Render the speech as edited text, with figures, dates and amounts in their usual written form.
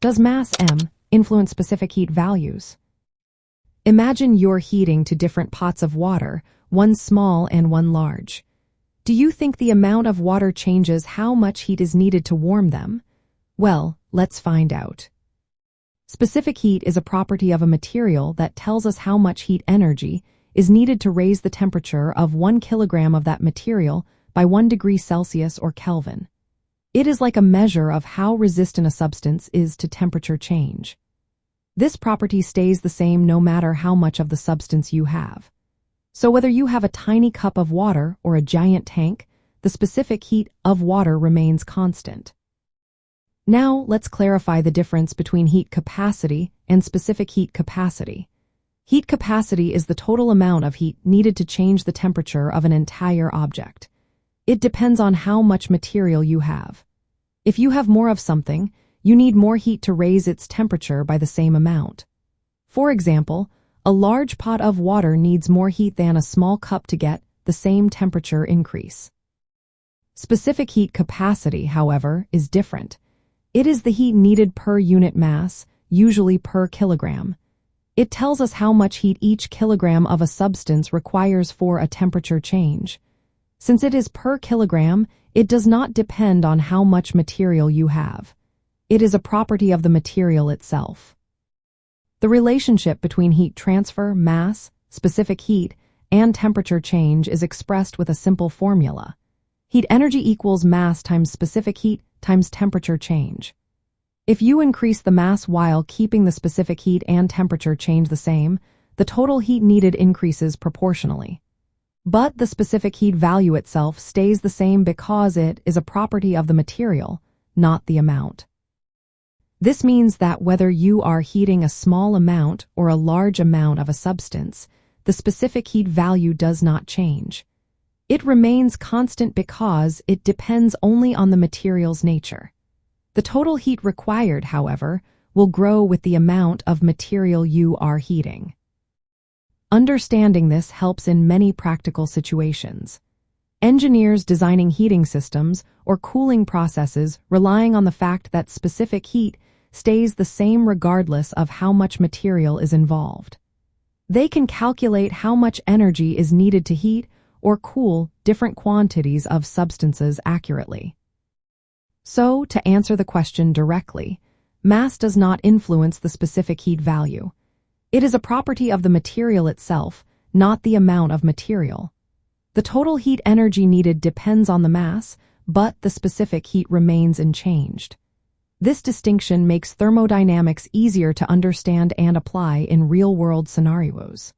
Does mass m influence specific heat values? Imagine you're heating to different pots of water, one small and one large. Do you think the amount of water changes how much heat is needed to warm them? Well, let's find out. Specific heat is a property of a material that tells us how much heat energy is needed to raise the temperature of 1 kilogram of that material by 1 degree Celsius or Kelvin. It is like a measure of how resistant a substance is to temperature change. This property stays the same no matter how much of the substance you have. So whether you have a tiny cup of water or a giant tank, the specific heat of water remains constant. Now let's clarify the difference between heat capacity and specific heat capacity. Heat capacity is the total amount of heat needed to change the temperature of an entire object. It depends on how much material you have. If you have more of something, you need more heat to raise its temperature by the same amount. For example, a large pot of water needs more heat than a small cup to get the same temperature increase. Specific heat capacity, however, is different. It is the heat needed per unit mass, usually per kilogram. It tells us how much heat each kilogram of a substance requires for a temperature change. Since it is per kilogram, it does not depend on how much material you have. It is a property of the material itself. The relationship between heat transfer, mass, specific heat, and temperature change is expressed with a simple formula. Heat energy equals mass times specific heat times temperature change. If you increase the mass while keeping the specific heat and temperature change the same, the total heat needed increases proportionally. But the specific heat value itself stays the same because it is a property of the material, not the amount. This means that whether you are heating a small amount or a large amount of a substance, the specific heat value does not change. It remains constant because it depends only on the material's nature. The total heat required, however, will grow with the amount of material you are heating. Understanding this helps in many practical situations. Engineers designing heating systems or cooling processes relying on the fact that specific heat stays the same regardless of how much material is involved. They can calculate how much energy is needed to heat or cool different quantities of substances accurately. So, to answer the question directly, mass does not influence the specific heat value. It is a property of the material itself, not the amount of material. The total heat energy needed depends on the mass, but the specific heat remains unchanged. This distinction makes thermodynamics easier to understand and apply in real-world scenarios.